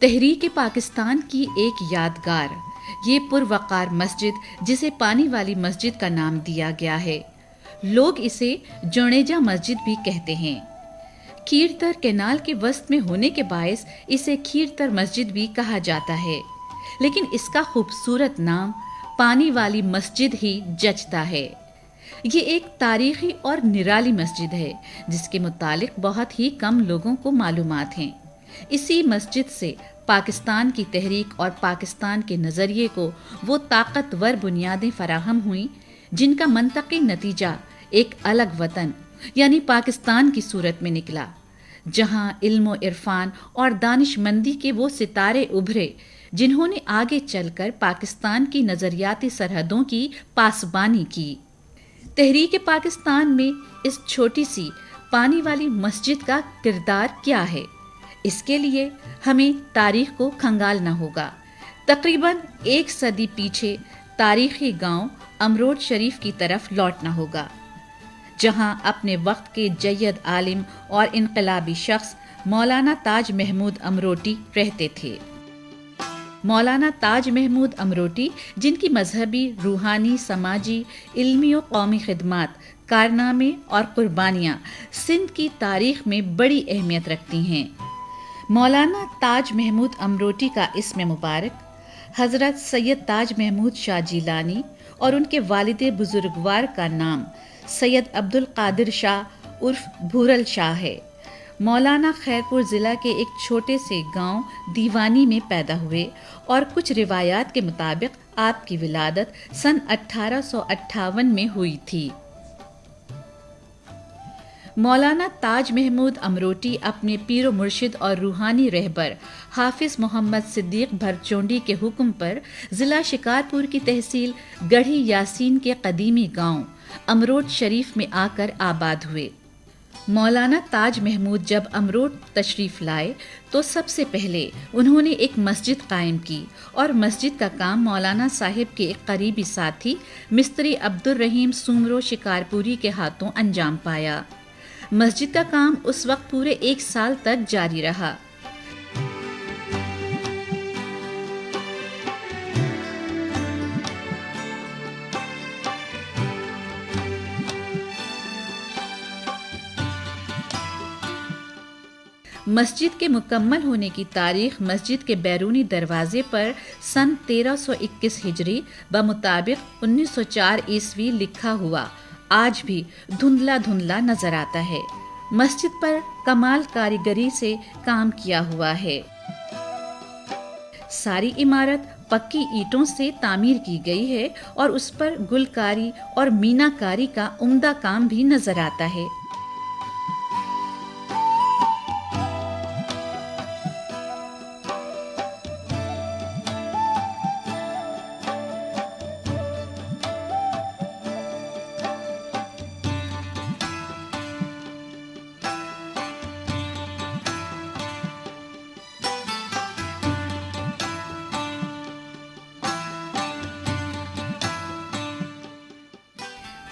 تحریک پاکستان کی ایک یادگار یہ پروقار مسجد جسے پانی والی مسجد کا نام دیا گیا ہے، لوگ اسے جونیجا مسجد بھی کہتے ہیں۔ کھیرتر کینال کے وسط میں ہونے کے باعث اسے کھیرتر مسجد بھی کہا جاتا ہے، لیکن اس کا خوبصورت نام پانی والی مسجد ہی جچتا ہے۔ یہ ایک تاریخی اور نرالی مسجد ہے جس کے متعلق بہت ہی کم لوگوں کو معلومات ہیں۔ اسی مسجد سے پاکستان کی تحریک اور پاکستان کے نظریے کو وہ طاقتور بنیادیں فراہم ہوئیں جن کا منطقی نتیجہ ایک الگ وطن یعنی پاکستان کی صورت میں نکلا، جہاں علم و عرفان اور دانش مندی کے وہ ستارے ابھرے جنہوں نے آگے چل کر پاکستان کی نظریاتی سرحدوں کی پاسبانی کی۔ تحریک پاکستان میں اس چھوٹی سی پانی والی مسجد کا کردار کیا ہے؟ اس کے لیے ہمیں تاریخ کو کھنگالنا ہوگا۔ تقریباً 1 صدی پیچھے تاریخی گاؤں امروٹ شریف کی طرف لوٹنا ہوگا، جہاں اپنے وقت کے جید عالم اور انقلابی شخص مولانا تاج محمود امروٹی رہتے تھے۔ مولانا تاج محمود امروٹی، جن کی مذہبی، روحانی، سماجی، علمی و قومی خدمات، کارنامے اور قربانیاں سندھ کی تاریخ میں بڑی اہمیت رکھتی ہیں۔ مولانا تاج محمود امروٹی کا اسم مبارک حضرت سید تاج محمود شاہ جیلانی اور ان کے والد بزرگوار کا نام سید عبدالقادر شاہ عرف بھورل شاہ ہے۔ مولانا خیرپور ضلع کے ایک چھوٹے سے گاؤں دیوانی میں پیدا ہوئے اور کچھ روایات کے مطابق آپ کی ولادت سن 1858 میں ہوئی تھی۔ مولانا تاج محمود امروٹی اپنے پیر و مرشد اور روحانی رہبر حافظ محمد صدیق بھرچونڈی کے حکم پر ضلع شکارپور کی تحصیل گڑھی یاسین کے قدیمی گاؤں امروٹ شریف میں آ کر آباد ہوئے۔ مولانا تاج محمود جب امروٹ تشریف لائے تو سب سے پہلے انہوں نے ایک مسجد قائم کی اور مسجد کا کام مولانا صاحب کے ایک قریبی ساتھی مستری عبدالرحیم سومرو شکارپوری کے ہاتھوں انجام پایا۔ مسجد کا کام اس وقت پورے 1 سال تک جاری رہا۔ مسجد کے مکمل ہونے کی تاریخ مسجد کے بیرونی دروازے پر سن 1321 ہجری بمطابق 1904 عیسوی لکھا ہوا آج بھی دھندلا دھندلا نظر آتا ہے۔ مسجد پر کمال کاریگری سے کام کیا ہوا ہے۔ ساری عمارت پکی اینٹوں سے تعمیر کی گئی ہے اور اس پر گلکاری اور مینا کاری کا عمدہ کام بھی نظر آتا ہے۔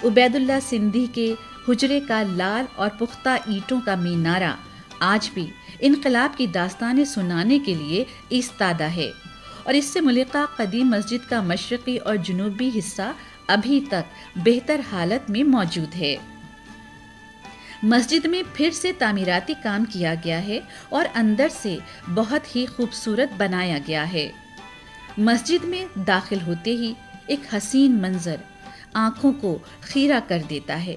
عبید اللہ سندھی کے حجرے کا لال اور پختہ اینٹوں کا مینارہ آج بھی انقلاب کی داستانیں سنانے کے لیے ایستادہ ہے، اور اس سے ملحقہ قدیم مسجد کا مشرقی اور جنوبی حصہ ابھی تک بہتر حالت میں موجود ہے۔ مسجد میں پھر سے تعمیراتی کام کیا گیا ہے اور اندر سے بہت ہی خوبصورت بنایا گیا ہے۔ مسجد میں داخل ہوتے ہی ایک حسین منظر آنکھوں کو خیرہ کر دیتا ہے۔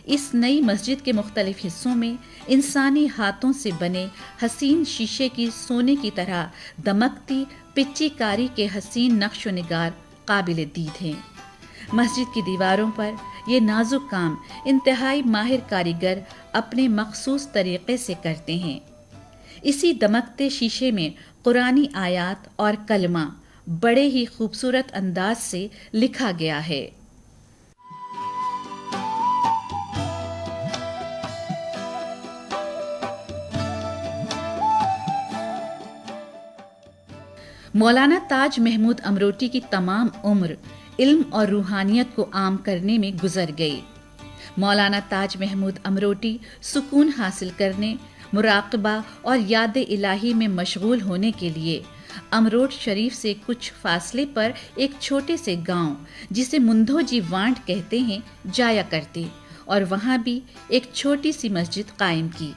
اس نئی مسجد کے مختلف حصوں میں انسانی ہاتھوں سے بنے حسین شیشے کی سونے کی طرح دمکتی پچی کاری کے حسین نقش و نگار قابل دید ہیں۔ مسجد کی دیواروں پر یہ نازک کام انتہائی ماہر کاریگر اپنے مخصوص طریقے سے کرتے ہیں۔ اسی دمکتے شیشے میں قرآنی آیات اور کلمہ بڑے ہی خوبصورت انداز سے لکھا گیا ہے۔ مولانا تاج محمود امروٹی کی تمام عمر علم اور روحانیت کو عام کرنے میں گزر گئی۔ مولانا تاج محمود امروٹی سکون حاصل کرنے، مراقبہ اور یاد الہی میں مشغول ہونے کے لیے امروٹ شریف سے کچھ فاصلے پر ایک چھوٹے سے گاؤں جسے مندھوجی وانٹ کہتے ہیں جایا کرتے اور وہاں بھی ایک چھوٹی سی مسجد قائم کی۔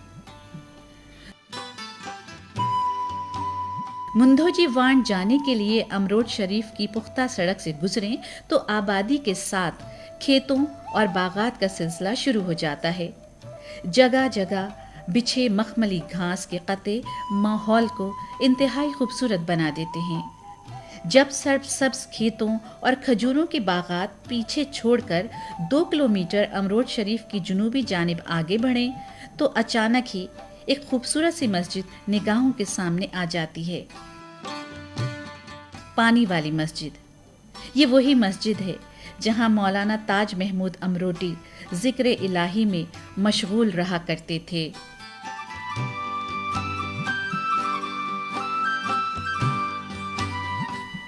مندھوجی وانٹ جانے کے لیے امروٹ شریف کی پختہ سڑک سے گزریں تو آبادی کے ساتھ کھیتوں اور باغات کا سلسلہ شروع ہو جاتا ہے۔ جگہ جگہ بچھے مخملی گھاس کے قطعے ماحول کو انتہائی خوبصورت بنا دیتے ہیں۔ جب سبز کھیتوں اور کھجوروں کے باغات پیچھے چھوڑ کر 2 کلومیٹر امروٹ شریف کی جنوبی جانب آگے بڑھیں تو اچانک ہی ایک خوبصورت سی مسجد نگاہوں کے سامنے آ جاتی ہے۔ پانی والی مسجد، یہ وہی مسجد ہے جہاں مولانا تاج محمود امروٹی ذکر الہی میں مشغول رہا کرتے تھے۔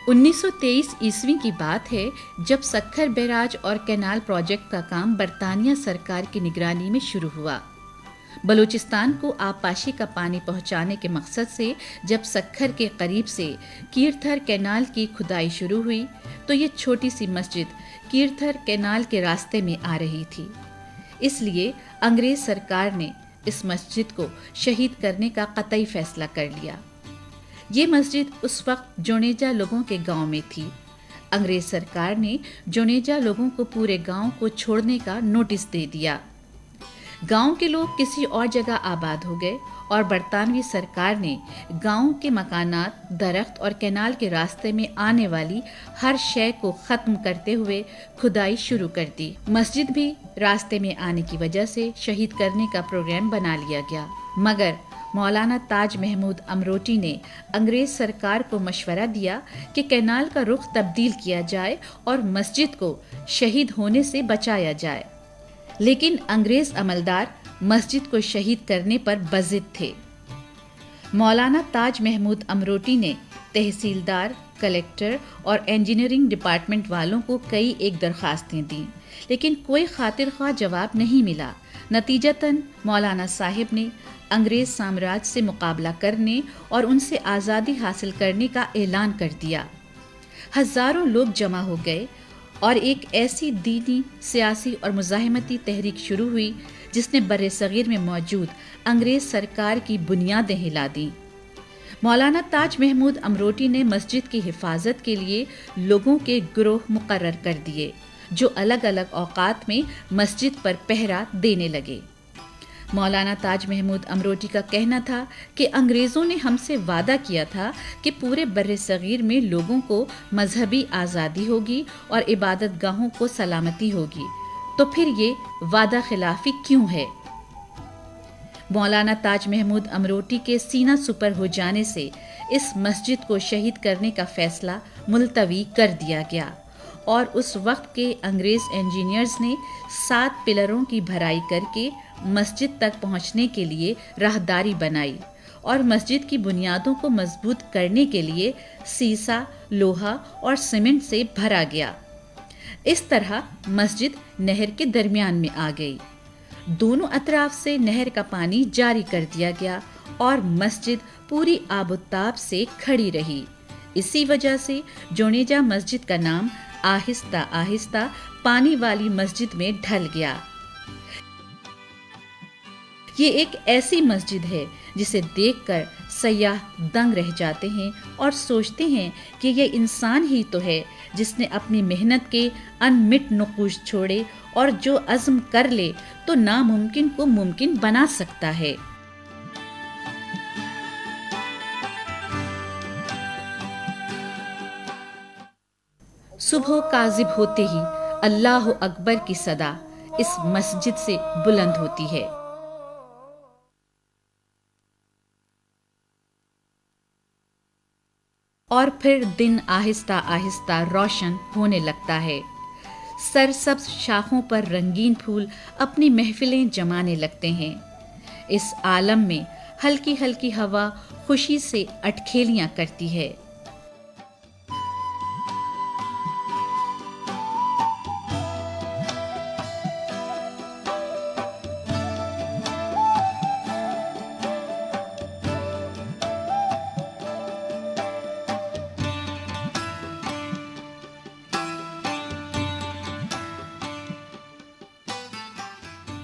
1923 عیسوی کی بات ہے جب سکھر بیراج اور کینال پروجیکٹ کا کام برطانیہ سرکار کی نگرانی میں شروع ہوا۔ بلوچستان کو آبپاشی کا پانی پہنچانے کے مقصد سے جب سکھر کے قریب سے کیرتھر کینال کی کھدائی شروع ہوئی تو یہ چھوٹی سی مسجد کیرتھر کینال کے راستے میں آ رہی تھی، اس لیے انگریز سرکار نے اس مسجد کو شہید کرنے کا قطعی فیصلہ کر لیا۔ یہ مسجد اس وقت جونیجا لوگوں کے گاؤں میں تھی۔ انگریز سرکار نے جونیجا لوگوں کو پورے گاؤں کو چھوڑنے کا نوٹس دے دیا۔ گاؤں کے لوگ کسی اور جگہ آباد ہو گئے اور برطانوی سرکار نے گاؤں کے مکانات، درخت اور کینال کے راستے میں آنے والی ہر شے کو ختم کرتے ہوئے کھدائی شروع کر دی۔ مسجد بھی راستے میں آنے کی وجہ سے شہید کرنے کا پروگرام بنا لیا گیا، مگر مولانا تاج محمود امروٹی نے انگریز سرکار کو مشورہ دیا کہ کینال کا رخ تبدیل کیا جائے اور مسجد کو شہید ہونے سے بچایا جائے، لیکن انگریز عملدار مسجد کو شہید کرنے پر بضد تھے۔ مولانا تاج محمود امروٹی نے تحصیلدار، کلیکٹر اور انجینئرنگ ڈپارٹمنٹ والوں کو کئی ایک درخواستیں دیں، لیکن کوئی خاطر خواہ جواب نہیں ملا۔ نتیجتاً مولانا صاحب نے انگریز سامراج سے مقابلہ کرنے اور ان سے آزادی حاصل کرنے کا اعلان کر دیا۔ ہزاروں لوگ جمع ہو گئے اور ایک ایسی دینی، سیاسی اور مزاحمتی تحریک شروع ہوئی جس نے بر صغیر میں موجود انگریز سرکار کی بنیادیں ہلا دیں۔ مولانا تاج محمود امروٹی نے مسجد کی حفاظت کے لیے لوگوں کے گروہ مقرر کر دیے جو الگ الگ اوقات میں مسجد پر پہرا دینے لگے۔ مولانا تاج محمود امروٹی کا کہنا تھا کہ انگریزوں نے ہم سے وعدہ کیا تھا کہ پورے بر صغیر میں لوگوں کو مذہبی آزادی ہوگی اور عبادت گاہوں کو سلامتی ہوگی، تو پھر یہ وعدہ خلافی کیوں ہے؟ مولانا تاج محمود امروٹی کے سینہ سپر ہو جانے سے اس مسجد کو شہید کرنے کا فیصلہ ملتوی کر دیا گیا اور اس وقت کے انگریز انجینئرز نے 7 پلروں کی بھرائی کر کے مسجد تک پہنچنے کے لیے راہداری بنائی اور مسجد کی بنیادوں کو مضبوط کرنے کے لیے سیسا، لوہا اور سیمنٹ سے بھرا گیا۔ اس طرح مسجد نہر کے درمیان میں آ گئی۔ دونوں اطراف سے نہر کا پانی جاری کر دیا گیا اور مسجد پوری آب و تاب سے کھڑی رہی۔ اسی وجہ سے جونیجا مسجد کا نام آہستہ آہستہ پانی والی مسجد میں ڈھل گیا۔ یہ ایک ایسی مسجد ہے جسے دیکھ کر سیاح دنگ رہ جاتے ہیں اور سوچتے ہیں کہ یہ انسان ہی تو ہے جس نے اپنی محنت کے انمٹ نقوش چھوڑے اور جو عزم کر لے تو ناممکن کو ممکن بنا سکتا ہے۔ صبح کاذب ہوتے ہی اللہ اکبر کی صدا اس مسجد سے بلند ہوتی ہے۔ اور پھر دن آہستہ آہستہ روشن ہونے لگتا ہے۔ سرسبز شاخوں پر رنگین پھول اپنی محفلیں جمانے لگتے ہیں۔ اس عالم میں ہلکی ہلکی ہوا خوشی سے اٹکھیلیاں کرتی ہے۔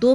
2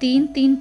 3-3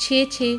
6-6